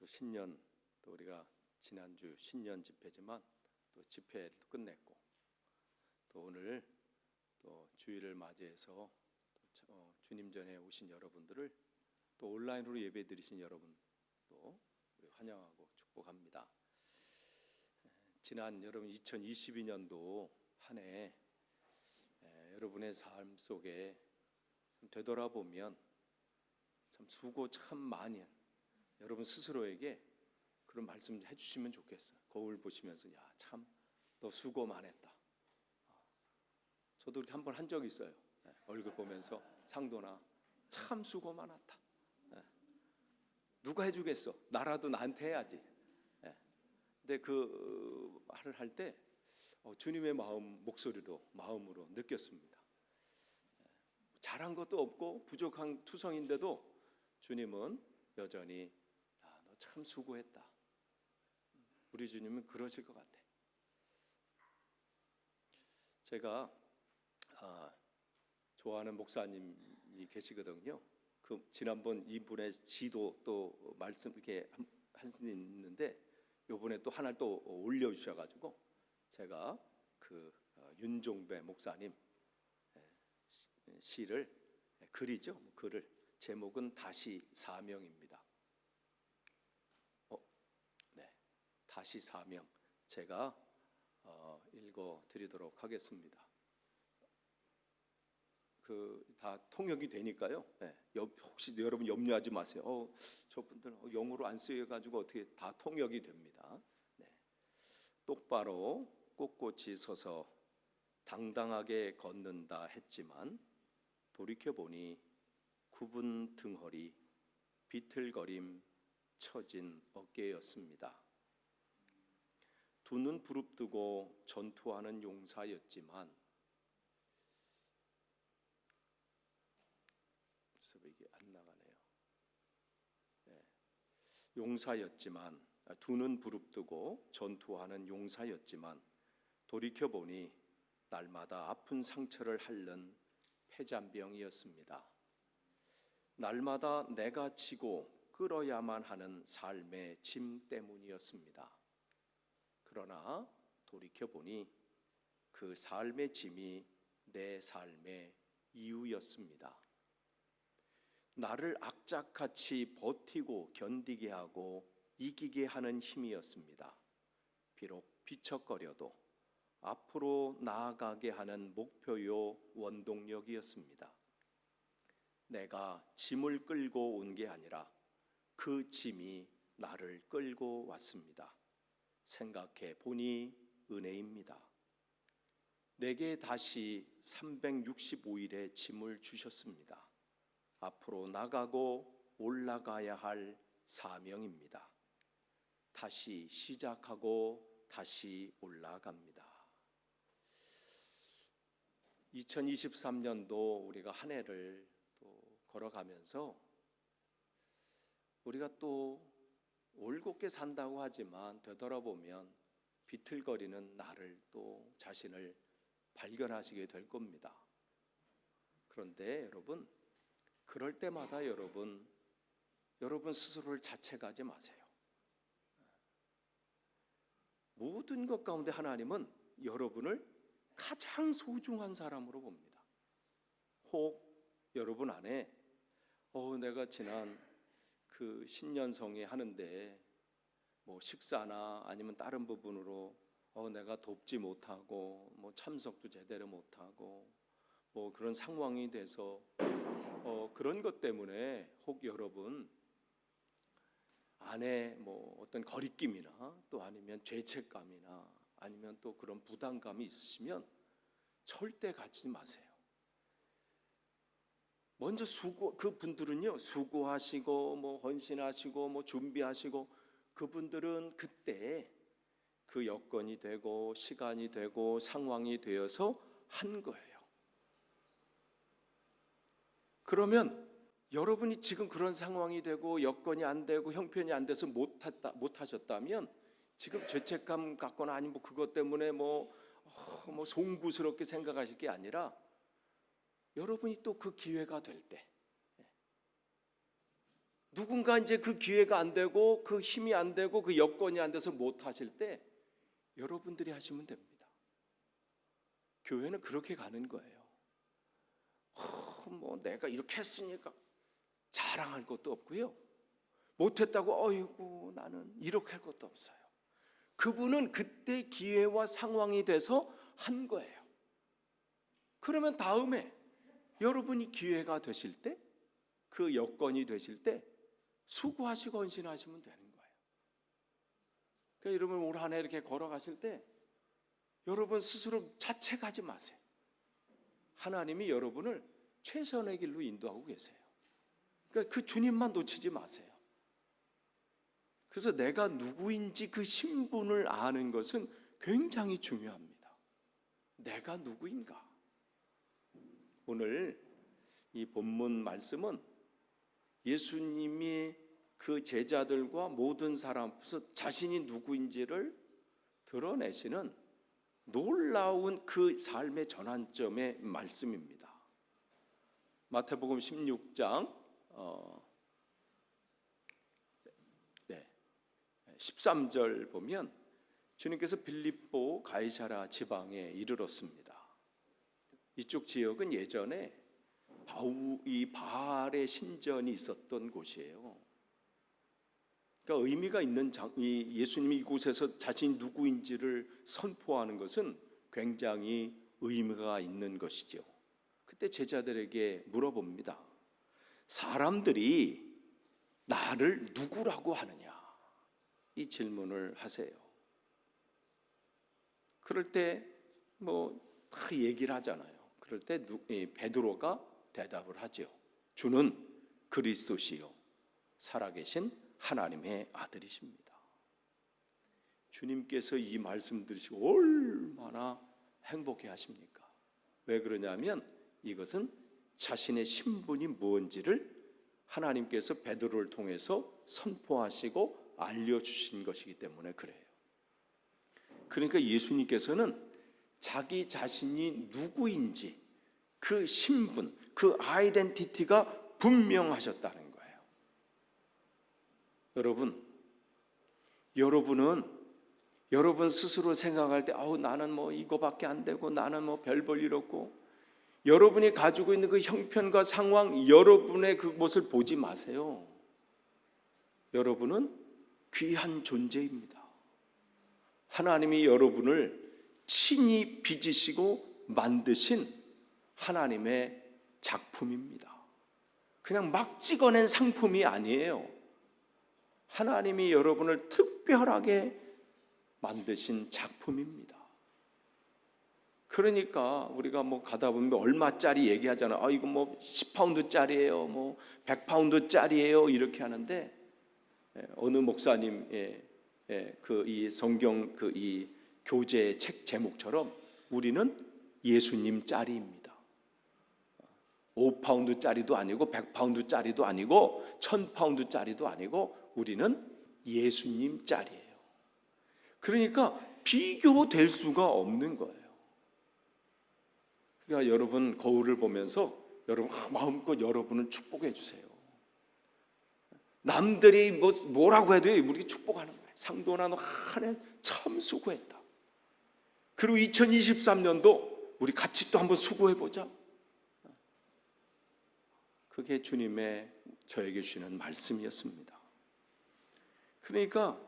또 신년, 또 우리가 지난주 신년 집회지만 또 집회를 끝냈고, 또 오늘 또 주일을 맞이해서 주님 전에 오신 여러분들을 또 온라인으로 예배 드리신 여러분 또 우리 환영하고 축복합니다. 지난 여러분 2022년도 한 해 여러분의 삶 속에 되돌아보면 참 수고 참 많이 한 여러분 스스로에게 그런 말씀 해주시면 좋겠어요. 거울 보시면서 야, 참 너 수고 많았다. 저도 이렇게 한번 한 적이 있어요. 얼굴 보면서 상도나 참 수고 많았다. 누가 해주겠어? 나라도 나한테 해야지. 근데 그 말을 할 때 주님의 목소리로 마음으로 느꼈습니다. 잘한 것도 없고 부족한 투성인데도 주님은 여전히 야, 너 참 수고했다. 우리 주님은 그러실 것 같아. 제가 좋아하는 목사님이 계시거든요. 그 지난번 이분의 지도 또 말씀 이렇게 하시는데 요번에 또 하나를 또 올려주셔가지고 제가 그 윤종배 목사님 시를 글이죠. 글을 제목은 다시 사명입니다. 네, 다시 사명 제가 읽어드리도록 하겠습니다. 그 다 통역이 되니까요. 네, 혹시 여러분 염려하지 마세요. 저분들 영어로 안 쓰여가지고 어떻게 다 통역이 됩니다. 네. 똑바로 꼿꼿이 서서 당당하게 걷는다 했지만 돌이켜보니 굽은 등허리, 비틀거림, 처진 어깨였습니다. 두 눈 부릅뜨고 전투하는 용사였지만 이게 안 나가네요. 네. 용사였지만 두 눈 부릅뜨고 전투하는 용사였지만 돌이켜보니 날마다 아픈 상처를 앓는 폐잔병이었습니다. 날마다 내가 지고 끌어야만 하는 삶의 짐 때문이었습니다. 그러나 돌이켜보니 그 삶의 짐이 내 삶의 이유였습니다. 나를 악착같이 버티고 견디게 하고 이기게 하는 힘이었습니다. 비록 비척거려도 앞으로 나아가게 하는 목표요 원동력이었습니다. 내가 짐을 끌고 온 게 아니라 그 짐이 나를 끌고 왔습니다. 생각해 보니 은혜입니다. 내게 다시 365일의 짐을 주셨습니다. 앞으로 나가고 올라가야 할 사명입니다. 다시 시작하고 다시 올라갑니다. 2023년도 우리가 한 해를 또 걸어가면서 우리가 또 올곧게 산다고 하지만 되돌아보면 비틀거리는 나를 또 자신을 발견하시게 될 겁니다. 그런데 여러분, 그럴 때마다 여러분 스스로를 자책하지 마세요. 모든 것 가운데 하나님은 여러분을 가장 소중한 사람으로 봅니다. 혹 여러분 안에 내가 지난 그 신년성에 하는데 뭐 식사나 아니면 다른 부분으로 내가 돕지 못하고 뭐 참석도 제대로 못하고 뭐 그런 상황이 돼서 그런 것 때문에 혹 여러분 안에 뭐 어떤 거리낌이나 또 아니면 죄책감이나 아니면 또 그런 부담감이 있으시면 절대 갖지 마세요. 먼저 그분들은요 수고하시고 뭐 헌신하시고 뭐 준비하시고 그분들은 그때 그 여건이 되고 시간이 되고 상황이 되어서 한 거예요. 그러면 여러분이 지금 그런 상황이 되고 여건이 안 되고 형편이 안 돼서 못하셨다면 지금 죄책감 갖거나 아니면 뭐 그것 때문에 뭐 송구스럽게 생각하실 게 아니라 여러분이 또 그 기회가 될 때 누군가 이제 그 기회가 안 되고 그 힘이 안 되고 그 여건이 안 돼서 못 하실 때 여러분들이 하시면 됩니다. 교회는 그렇게 가는 거예요. 뭐 내가 이렇게 했으니까 자랑할 것도 없고요. 못했다고 어이구 나는 이렇게 할 것도 없어요. 그분은 그때 기회와 상황이 돼서 한 거예요. 그러면 다음에 여러분이 기회가 되실 때, 그 여건이 되실 때 수고하시고 헌신하시면 되는 거예요. 그러니까 여러분 올 한 해 이렇게 걸어가실 때 여러분 스스로 자책하지 마세요. 하나님이 여러분을 최선의 길로 인도하고 계세요. 그러니까 그 주님만 놓치지 마세요. 그래서 내가 누구인지 그 신분을 아는 것은 굉장히 중요합니다. 내가 누구인가? 오늘 이 본문 말씀은 예수님이 그 제자들과 모든 사람 앞에서 자신이 누구인지를 드러내시는 놀라운 그 삶의 전환점의 말씀입니다. 마태복음 16장 13절 보면 주님께서 빌립보 가이사랴 지방에 이르렀습니다. 이쪽 지역은 예전에 이 바알의 신전이 있었던 곳이에요. 그러니까 의미가 있는 예수님이 이곳에서 자신이 누구인지를 선포하는 것은 굉장히 의미가 있는 것이죠. 그때 제자들에게 물어봅니다. 사람들이 나를 누구라고 하느냐? 이 질문을 하세요. 그럴 때 뭐 다 얘기를 하잖아요. 그럴 때 베드로가 대답을 하죠. 주는 그리스도시요 살아계신 하나님의 아들이십니다. 주님께서 이 말씀 들으시고 얼마나 행복해 하십니까? 왜 그러냐면 이것은 자신의 신분이 무엇인지를 하나님께서 베드로를 통해서 선포하시고 알려주신 것이기 때문에 그래요. 그러니까 예수님께서는 자기 자신이 누구인지 그 신분, 그 아이덴티티가 분명하셨다는 거예요. 여러분은 여러분 스스로 생각할 때 나는 뭐 이거밖에 안 되고 나는 뭐 별 볼 일 없고, 여러분이 가지고 있는 그 형편과 상황, 여러분의 그것을 보지 마세요. 여러분은 귀한 존재입니다. 하나님이 여러분을 친히 빚으시고 만드신 하나님의 작품입니다. 그냥 막 찍어낸 상품이 아니에요. 하나님이 여러분을 특별하게 만드신 작품입니다. 그러니까 우리가 뭐 가다 보면 얼마짜리 얘기하잖아. 이거 뭐 10파운드짜리예요, 뭐 100파운드짜리예요 이렇게 하는데, 어느 목사님의 이 성경 이 교재 책 제목처럼 우리는 예수님 짤입니다. 5파운드짜리도 아니고 100파운드짜리도 아니고 1000파운드짜리도 아니고 우리는 예수님 짤이에요. 그러니까 비교될 수가 없는 거예요. 그러니까 여러분 거울을 보면서 여러분 마음껏 여러분을 축복해 주세요. 남들이 뭐라고 해도 우리가 축복하는 거예요. 상도나 너 한 해 참 수고했다. 그리고 2023년도 우리 같이 또 한번 수고해보자. 그게 주님의 저에게 주시는 말씀이었습니다. 그러니까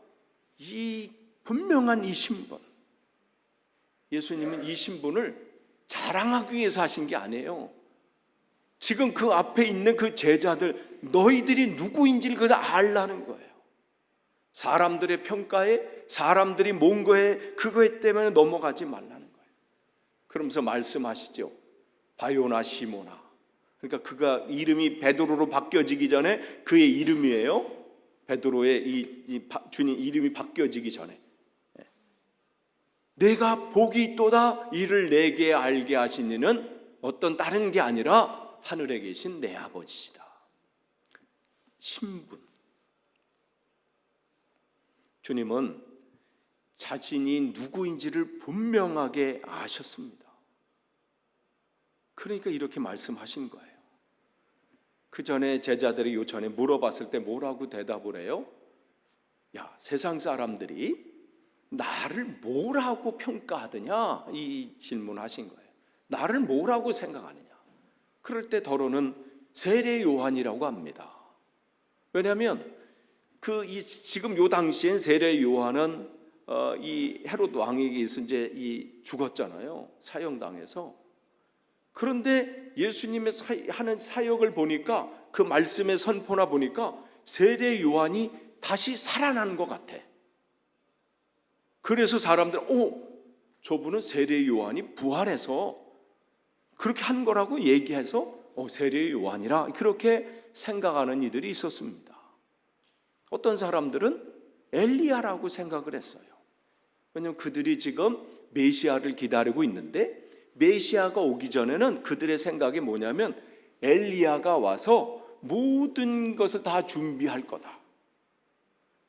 이 분명한 이 신분, 예수님은 이 신분을 자랑하기 위해서 하신 게 아니에요. 지금 그 앞에 있는 그 제자들, 너희들이 누구인지를 그걸 알라는 거예요. 사람들의 평가에, 사람들이 뭔 거에, 그거에 때문에 넘어가지 말라는 거예요. 그러면서 말씀하시죠. 바요나 시모나. 그러니까 그가 이름이 베드로로 바뀌어지기 전에 그의 이름이에요. 베드로의 주님 이름이 바뀌어지기 전에. 내가 복이 있도다 이를 내게 알게 하신 이는 어떤 다른 게 아니라 하늘에 계신 내 아버지시다. 신분. 주님은 자신이 누구인지를 분명하게 아셨습니다. 그러니까 이렇게 말씀하신 거예요. 그 전에 제자들이 요전에 물어봤을 때 뭐라고 대답을 해요? 야, 세상 사람들이 나를 뭐라고 평가하느냐, 이 질문하신 거예요. 나를 뭐라고 생각하느냐. 그럴 때 더러는 세례 요한이라고 합니다. 왜냐하면 지금 요 당시엔 세례 요한은 이 헤롯 왕에게 의해서 이제 죽었잖아요. 사형당해서. 그런데 예수님의 하는 사역을 보니까, 그 말씀의 선포나 보니까 세례 요한이 다시 살아난 것 같아. 그래서 사람들, 저분은 세례 요한이 부활해서 그렇게 한 거라고 얘기해서 세례 요한이라 그렇게 생각하는 이들이 있었습니다. 어떤 사람들은 엘리야라고 생각을 했어요. 왜냐하면 그들이 지금 메시아를 기다리고 있는데, 메시아가 오기 전에는 그들의 생각이 뭐냐면 엘리야가 와서 모든 것을 다 준비할 거다.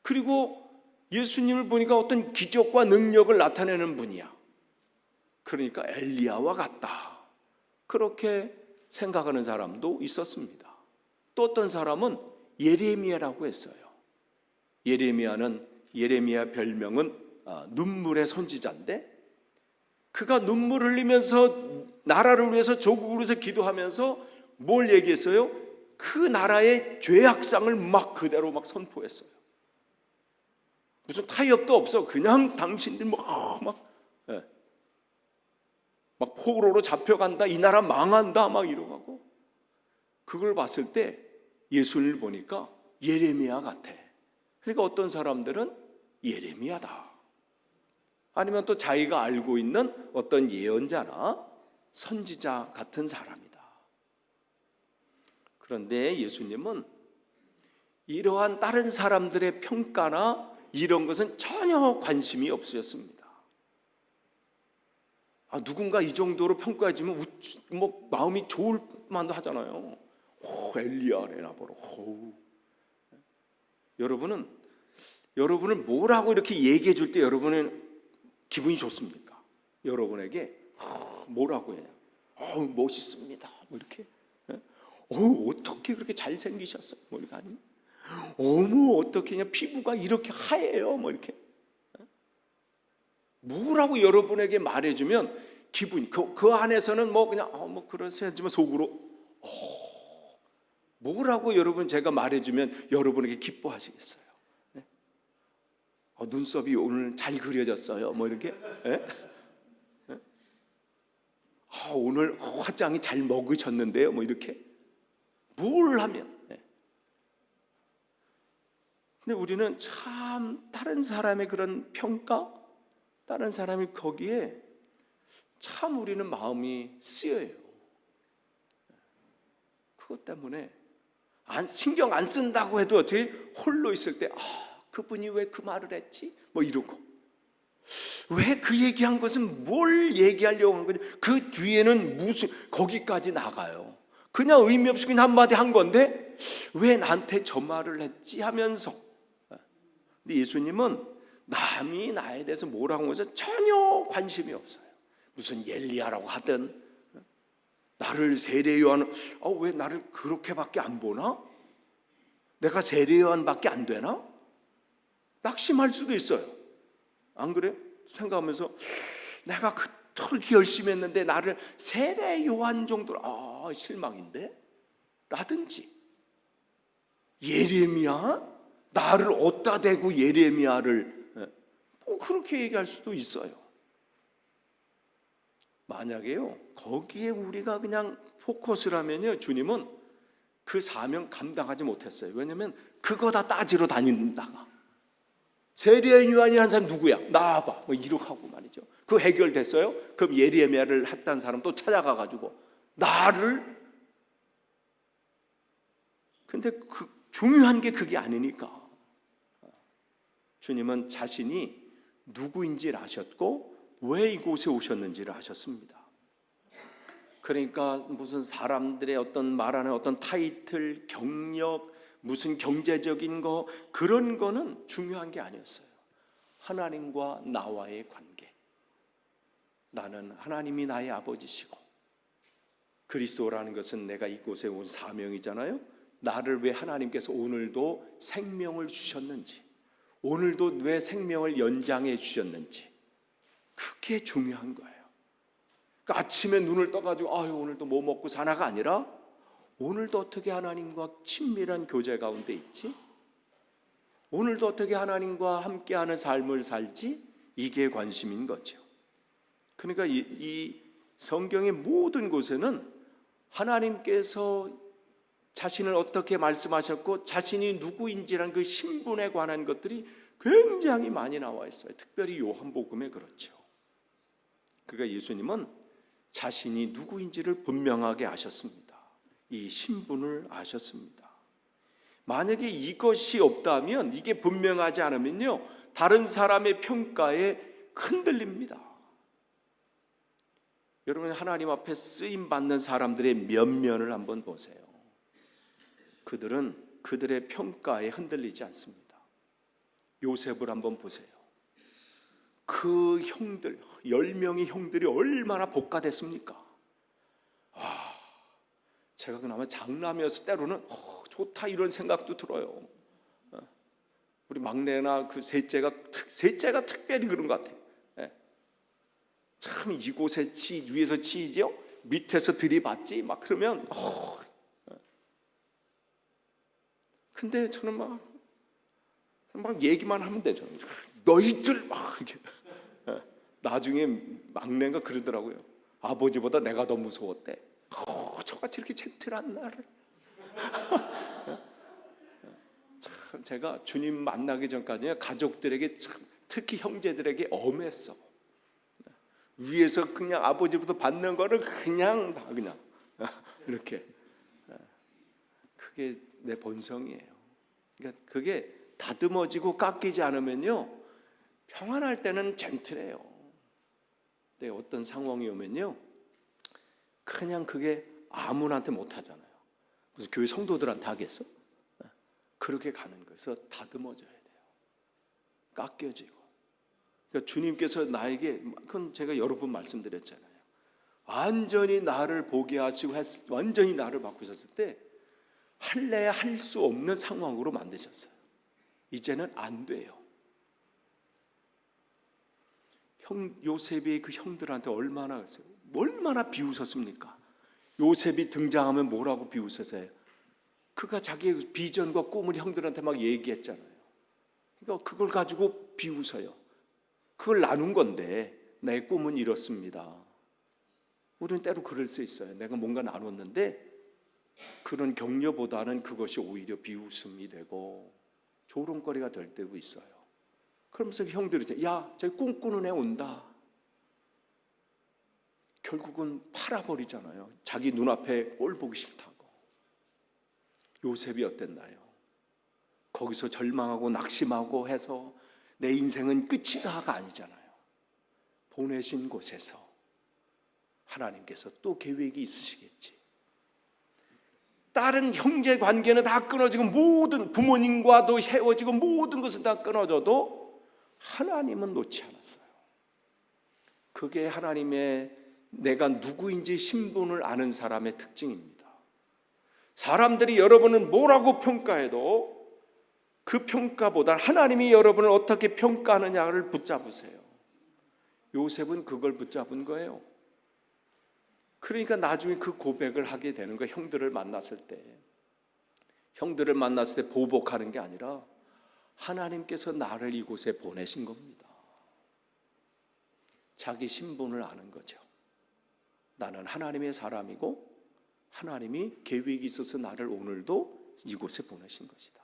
그리고 예수님을 보니까 어떤 기적과 능력을 나타내는 분이야. 그러니까 엘리야와 같다. 그렇게 생각하는 사람도 있었습니다. 또 어떤 사람은 예레미야라고 했어요. 예레미야 별명은 눈물의 선지자인데, 그가 눈물 흘리면서 나라를 위해서, 조국을 위해서 기도하면서 뭘 얘기했어요? 그 나라의 죄악상을 막 그대로 막 선포했어요. 무슨 타협도 없어. 그냥 당신들 막 포로로 잡혀간다, 이 나라 망한다 막 이러고. 그걸 봤을 때 예수님을 보니까 예레미야 같아. 그러니까 어떤 사람들은 예레미야다, 아니면 또 자기가 알고 있는 어떤 예언자나 선지자 같은 사람이다. 그런데 예수님은 이러한 다른 사람들의 평가나 이런 것은 전혀 관심이 없으셨습니다. 누군가 이 정도로 평가해주면 마음이 좋을 만도 하잖아요. 엘리야래나 보러. 여러분을 뭐라고 이렇게 얘기해 줄 때 여러분은 기분이 좋습니까? 여러분에게 뭐라고 해요? 멋있습니다. 뭐 이렇게. 어떻게 그렇게 잘생기셨어요? 뭐 이렇게 아니면 어떻게 그냥 피부가 이렇게 하얘요? 뭐 이렇게. 뭐라고 여러분에게 말해주면 기분이 그 안에서는 그냥 그러세요 하지만 속으로 뭐라고 여러분 제가 말해주면 여러분에게 기뻐하시겠어요? 네? 눈썹이 오늘 잘 그려졌어요. 뭐 이렇게. 네? 네? 오늘 화장이 잘 먹으셨는데요. 뭐 이렇게. 뭘 하면. 네. 근데 우리는 참 다른 사람의 그런 평가, 다른 사람이 거기에 참 우리는 마음이 쓰여요. 그것 때문에 신경 안 쓴다고 해도 어떻게 홀로 있을 때 그분이 왜 그 말을 했지? 뭐 이러고, 왜 그 얘기한 것은 뭘 얘기하려고 한 거지? 그 뒤에는 무슨 거기까지 나가요. 그냥 의미 없이 그냥 한마디 한 건데 왜 나한테 저 말을 했지 하면서. 근데 예수님은 남이 나에 대해서 뭐라고 한 것은 전혀 관심이 없어요. 무슨 엘리야라고 하든 나를 세례 요한, 왜 나를 그렇게밖에 안 보나? 내가 세례 요한밖에 안 되나? 낙심할 수도 있어요. 안 그래요? 생각하면서 내가 그렇게 열심히 했는데 나를 세례 요한 정도로 실망인데? 라든지 예레미야? 나를 어디다 대고 예레미야를 그렇게 얘기할 수도 있어요. 만약에요 거기에 우리가 그냥 포커스를 하면요, 주님은 그 사명 감당하지 못했어요. 왜냐하면 그거 다 따지러 다닌다가 세례 요한이 한 사람 누구야? 나와봐. 뭐 이렇게 하고 말이죠. 그 해결됐어요? 그럼 예레미야를 했다는 사람 또 찾아가가지고 나를. 근데 중요한 게 그게 아니니까. 주님은 자신이 누구인지를 아셨고 왜 이곳에 오셨는지를 아셨습니다. 그러니까 무슨 사람들의 어떤 말하는 어떤 타이틀, 경력, 무슨 경제적인 거, 그런 거는 중요한 게 아니었어요. 하나님과 나와의 관계. 나는 하나님이 나의 아버지시고 그리스도라는 것은 내가 이곳에 온 사명이잖아요. 나를 왜 하나님께서 오늘도 생명을 주셨는지, 오늘도 왜 생명을 연장해 주셨는지, 그게 중요한 거예요. 그러니까 아침에 눈을 떠가지고 오늘도 뭐 먹고 사나가 아니라 오늘도 어떻게 하나님과 친밀한 교제 가운데 있지? 오늘도 어떻게 하나님과 함께하는 삶을 살지? 이게 관심인 거죠. 그러니까 이 성경의 모든 곳에는 하나님께서 자신을 어떻게 말씀하셨고 자신이 누구인지라는 그 신분에 관한 것들이 굉장히 많이 나와 있어요. 특별히 요한복음에 그렇죠. 그러니까 예수님은 자신이 누구인지를 분명하게 아셨습니다. 이 신분을 아셨습니다. 만약에 이것이 없다면, 이게 분명하지 않으면요, 다른 사람의 평가에 흔들립니다. 여러분, 하나님 앞에 쓰임 받는 사람들의 면면을 한번 보세요. 그들은 그들의 평가에 흔들리지 않습니다. 요셉을 한번 보세요. 그 형들, 10명의 형들이 얼마나 복가됐습니까? 제가 그나마 장남이었을 때로는 좋다 이런 생각도 들어요. 우리 막내나 그 셋째가 특별히 그런 것 같아요. 참 이곳에 위에서 치이죠, 밑에서 들이받지 막 그러면 근데 저는 막 얘기만 하면 되죠. 너희들 막 이렇게. 나중에 막내가 그러더라고요. 아버지보다 내가 더 무서웠대. 저같이 이렇게 젠틀한 나를. 참 제가 주님 만나기 전까지 가족들에게 참, 특히 형제들에게 엄했어. 위에서 그냥 아버지부터 받는 거를 그냥 이렇게. 그게 내 본성이에요. 그러니까 그게 다듬어지고 깎이지 않으면요, 평안할 때는 젠틀해요. 근데 어떤 상황이 오면요, 그냥 그게 아무나한테 못 하잖아요. 무슨 교회 성도들한테 하겠어? 그렇게 가는 거예요. 그래서 다듬어져야 돼요. 깎여지고. 그러니까 주님께서 나에게, 그건 제가 여러 번 말씀드렸잖아요. 완전히 나를 보게 하시고 완전히 나를 바꾸셨을 때 할래야 할 수 없는 상황으로 만드셨어요. 이제는 안 돼요. 요셉이 그 형들한테 얼마나 비웃었습니까? 요셉이 등장하면 뭐라고 비웃으세요? 그가 자기의 비전과 꿈을 형들한테 막 얘기했잖아요. 그러니까 그걸 가지고 비웃어요. 그걸 나눈 건데 내 꿈은 이렇습니다. 우리는 때로 그럴 수 있어요. 내가 뭔가 나눴는데 그런 격려보다는 그것이 오히려 비웃음이 되고 조롱거리가 될 때도 있어요. 그러면서 형들이 야, 저기 꿈꾸는 애 온다. 결국은 팔아버리잖아요. 자기 눈앞에 꼴 보기 싫다고. 요셉이 어땠나요? 거기서 절망하고 낙심하고 해서 내 인생은 끝이다가 아니잖아요. 보내신 곳에서 하나님께서 또 계획이 있으시겠지. 다른 형제 관계는 다 끊어지고 모든 부모님과도 헤어지고 모든 것은 다 끊어져도 하나님은 놓지 않았어요. 그게 하나님의 내가 누구인지 신분을 아는 사람의 특징입니다. 사람들이 여러분을 뭐라고 평가해도 그 평가보다 하나님이 여러분을 어떻게 평가하느냐를 붙잡으세요. 요셉은 그걸 붙잡은 거예요. 그러니까 나중에 그 고백을 하게 되는 거예요. 형들을 만났을 때 보복하는 게 아니라 하나님께서 나를 이곳에 보내신 겁니다. 자기 신분을 아는 거죠. 나는 하나님의 사람이고 하나님이 계획이 있어서 나를 오늘도 이곳에 보내신 것이다.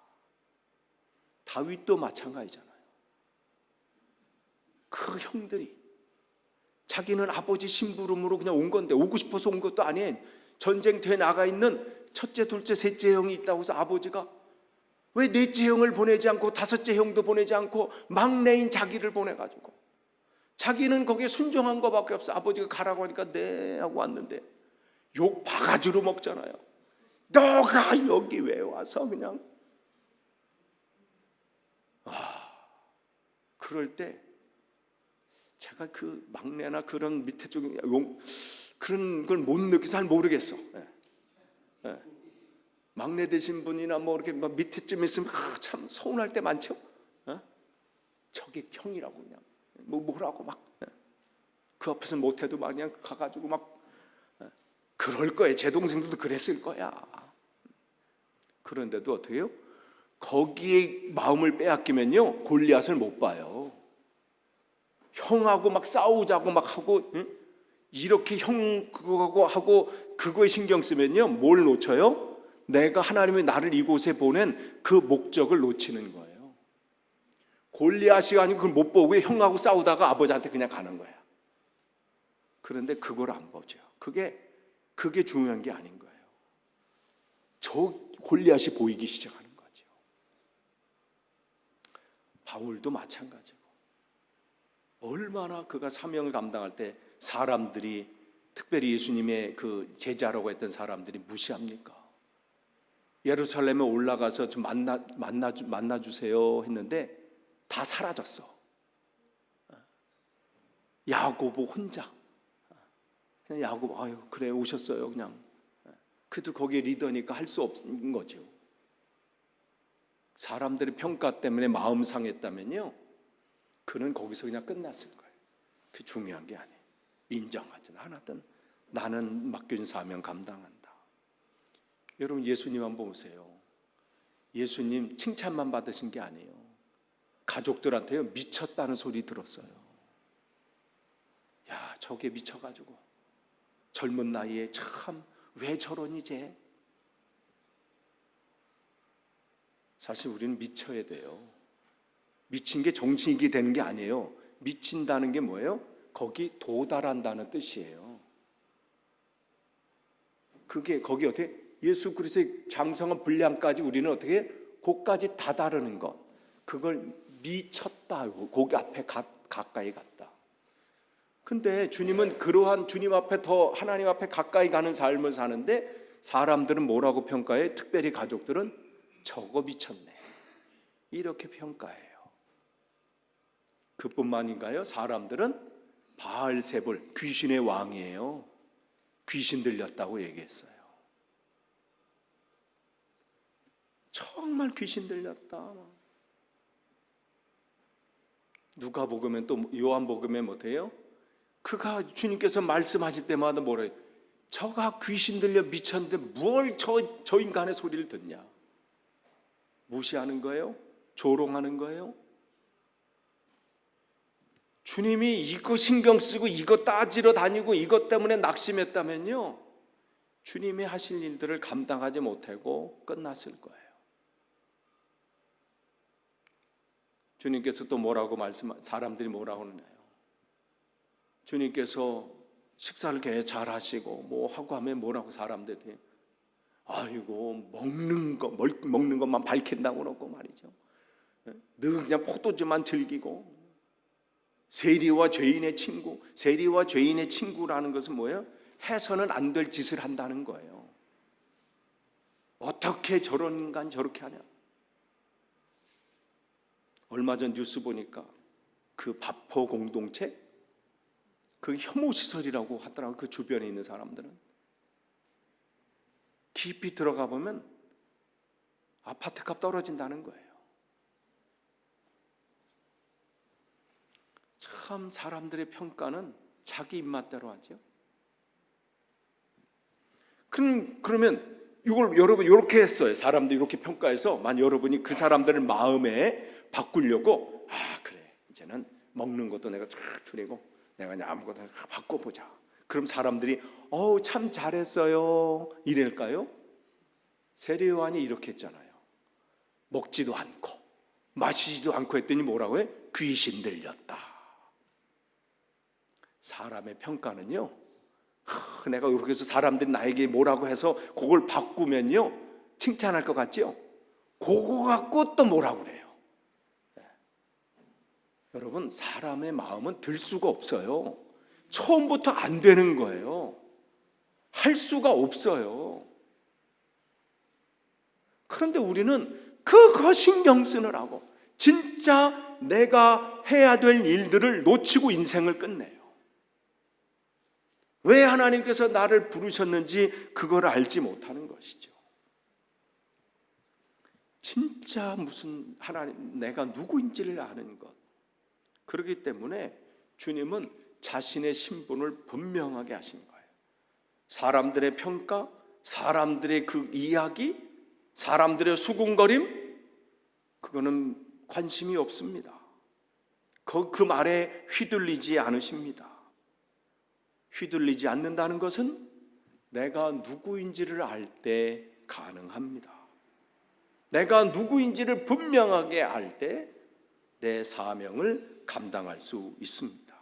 다윗도 마찬가지잖아요. 그 형들이 자기는 아버지 심부름으로 그냥 온 건데, 오고 싶어서 온 것도 아닌, 전쟁터에 나가 있는 첫째, 둘째, 셋째 형이 있다고 해서 아버지가 왜 넷째 형을 보내지 않고 다섯째 형도 보내지 않고 막내인 자기를 보내가지고, 자기는 거기에 순종한 것밖에 없어. 아버지가 가라고 하니까 네 하고 왔는데 욕 바가지로 먹잖아요. 너가 여기 왜 와서 그냥. 그럴 때 제가 그 막내나 그런 밑에 쪽 그런 걸 못 느끼, 잘 모르겠어. 막내 되신 분이나 뭐 이렇게 밑에쯤 있으면 참 서운할 때 많죠. 저게 형이라고 그냥 뭐라고 막 그 앞에서 못해도 막 그냥 가가지고 막 그럴 거예요. 제 동생들도 그랬을 거야. 그런데도 어떻게 해요? 거기에 마음을 빼앗기면요 골리앗을 못 봐요. 형하고 막 싸우자고 막 하고 이렇게 형 그거하고 하고 그거에 신경 쓰면요 뭘 놓쳐요? 내가 하나님이 나를 이곳에 보낸 그 목적을 놓치는 거예요. 골리앗이 아니고 그걸 못 보고 형하고 싸우다가 아버지한테 그냥 가는 거야. 그런데 그걸 안 보죠. 그게 중요한 게 아닌 거예요. 저 골리앗이 보이기 시작하는 거죠. 바울도 마찬가지고 얼마나 그가 사명을 감당할 때 사람들이 특별히 예수님의 그 제자라고 했던 사람들이 무시합니까? 예루살렘에 올라가서 좀 만나주세요 했는데 다 사라졌어. 야고보 혼자. 그냥 야고보 아유 그래 오셨어요 그냥. 그래도 거기에 리더니까 할 수 없는 거죠. 사람들의 평가 때문에 마음 상했다면요 그는 거기서 그냥 끝났을 거예요. 그 중요한 게 아니에요. 인정하지 않았든 나는 맡겨진 사명 감당한다. 여러분 예수님 한번 보세요. 예수님 칭찬만 받으신 게 아니에요. 가족들한테요 미쳤다는 소리 들었어요. 야 저게 미쳐가지고 젊은 나이에 참 왜 저러니 쟤. 사실 우리는 미쳐야 돼요. 미친 게 정신이 되는 게 아니에요. 미친다는 게 뭐예요? 거기 도달한다는 뜻이에요. 그게 거기 어떻게 예수 그리스도의 장성한 분량까지 우리는 어떻게 그까지 다다르는 것, 그걸 미쳤다. 거기 앞에 가까이 갔다. 근데 주님은 그러한 주님 앞에 더 하나님 앞에 가까이 가는 삶을 사는데 사람들은 뭐라고 평가해? 특별히 가족들은 저거 미쳤네 이렇게 평가해요. 그뿐만인가요? 사람들은 바알세불 귀신의 왕이에요. 귀신 들렸다고 얘기했어요. 정말 귀신 들렸다. 누가복음엔 또 요한복음에 못해요? 그가 주님께서 말씀하실 때마다 뭐래요? 저가 귀신 들려 미쳤는데 뭘 저 인간의 소리를 듣냐? 무시하는 거예요? 조롱하는 거예요? 주님이 이거 신경 쓰고 이거 따지러 다니고 이것 때문에 낙심했다면요 주님이 하실 일들을 감당하지 못하고 끝났을 거예요. 주님께서 또 뭐라고 사람들이 뭐라고 하느냐요? 주님께서 식사를 꽤 잘 하시고 뭐 하고 하면 뭐라고 사람들이 아이고 먹는 것만 밝힌다고 그러고 말이죠. 늘 그냥 포도주만 즐기고 세리와 죄인의 친구. 세리와 죄인의 친구라는 것은 뭐예요? 해서는 안 될 짓을 한다는 거예요. 어떻게 저런 인간 저렇게 하냐? 얼마 전 뉴스 보니까 그 바포 공동체 그 혐오시설이라고 하더라고요. 그 주변에 있는 사람들은 깊이 들어가 보면 아파트값 떨어진다는 거예요. 참 사람들의 평가는 자기 입맛대로 하죠. 그러면 이걸 여러분 이렇게 했어요. 사람들이 이렇게 평가해서 만약 여러분이 그 사람들의 마음에 바꾸려고 그래 이제는 먹는 것도 내가 쫙 줄이고 내가 그냥 아무거나 바꿔보자. 그럼 사람들이 참 잘했어요 이럴까요? 세례요한이 이렇게 했잖아요. 먹지도 않고 마시지도 않고 했더니 뭐라고 해? 귀신 들렸다. 사람의 평가는요 내가 이렇게 해서 사람들이 나에게 뭐라고 해서 그걸 바꾸면요 칭찬할 것 같죠? 그거 갖고 또 뭐라고 그래요. 여러분 사람의 마음은 들 수가 없어요. 처음부터 안 되는 거예요. 할 수가 없어요. 그런데 우리는 그거 신경 쓰느라고 진짜 내가 해야 될 일들을 놓치고 인생을 끝내요. 왜 하나님께서 나를 부르셨는지 그걸 알지 못하는 것이죠. 진짜 무슨 하나님, 내가 누구인지를 아는 것. 그렇기 때문에 주님은 자신의 신분을 분명하게 하신 거예요. 사람들의 평가, 사람들의 그 이야기, 사람들의 수군거림, 그거는 관심이 없습니다. 그 말에 휘둘리지 않으십니다. 휘둘리지 않는다는 것은 내가 누구인지를 알 때 가능합니다. 내가 누구인지를 분명하게 알 때 내 사명을 감당할 수 있습니다.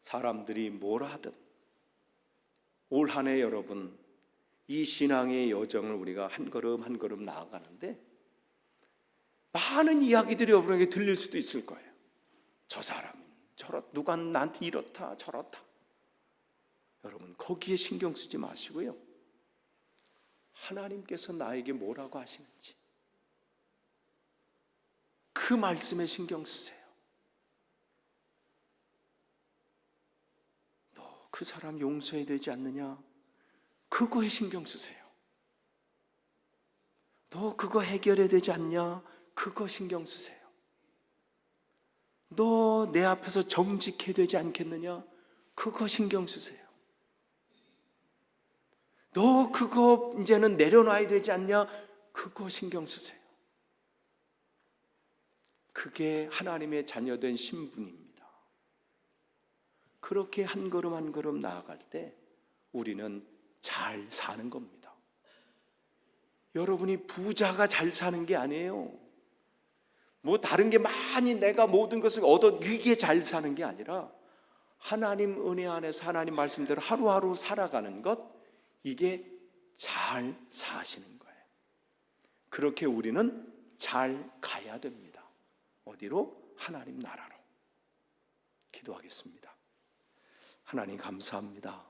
사람들이 뭘 하든 올 한 해 여러분, 이 신앙의 여정을 우리가 한 걸음 한 걸음 나아가는데 많은 이야기들이 여러분에게 들릴 수도 있을 거예요. 저 사람은 누가 나한테 이렇다 저렇다. 여러분 거기에 신경 쓰지 마시고요, 하나님께서 나에게 뭐라고 하시는지 그 말씀에 신경 쓰세요. 너 그 사람 용서해야 되지 않느냐, 그거에 신경 쓰세요. 너 그거 해결해야 되지 않냐, 그거 신경 쓰세요. 너 내 앞에서 정직해야 되지 않겠느냐, 그거 신경 쓰세요. 너 그거 이제는 내려놔야 되지 않냐, 그거 신경 쓰세요. 그게 하나님의 자녀된 신분입니다. 그렇게 한 걸음 한 걸음 나아갈 때 우리는 잘 사는 겁니다. 여러분이 부자가 잘 사는 게 아니에요. 뭐 다른 게 많이 내가 모든 것을 얻어 이게 잘 사는 게 아니라 하나님 은혜 안에서 하나님 말씀대로 하루하루 살아가는 것, 이게 잘 사시는 거예요. 그렇게 우리는 잘 가야 됩니다. 어디로? 하나님 나라로. 기도하겠습니다. 하나님 감사합니다.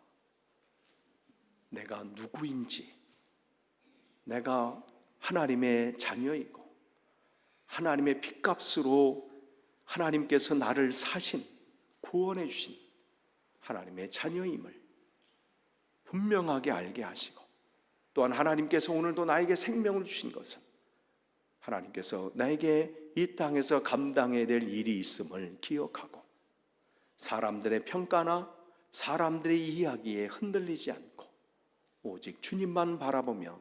내가 누구인지, 내가 하나님의 자녀이고 하나님의 핏값으로 하나님께서 나를 사신, 구원해 주신 하나님의 자녀임을 분명하게 알게 하시고, 또한 하나님께서 오늘도 나에게 생명을 주신 것은 하나님께서 나에게 이 땅에서 감당해야 될 일이 있음을 기억하고, 사람들의 평가나 사람들의 이야기에 흔들리지 않고 오직 주님만 바라보며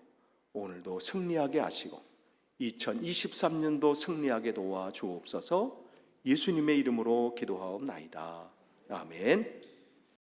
오늘도 승리하게 하시고 2023년도 승리하게 도와 주옵소서. 예수님의 이름으로 기도하옵나이다. 아멘.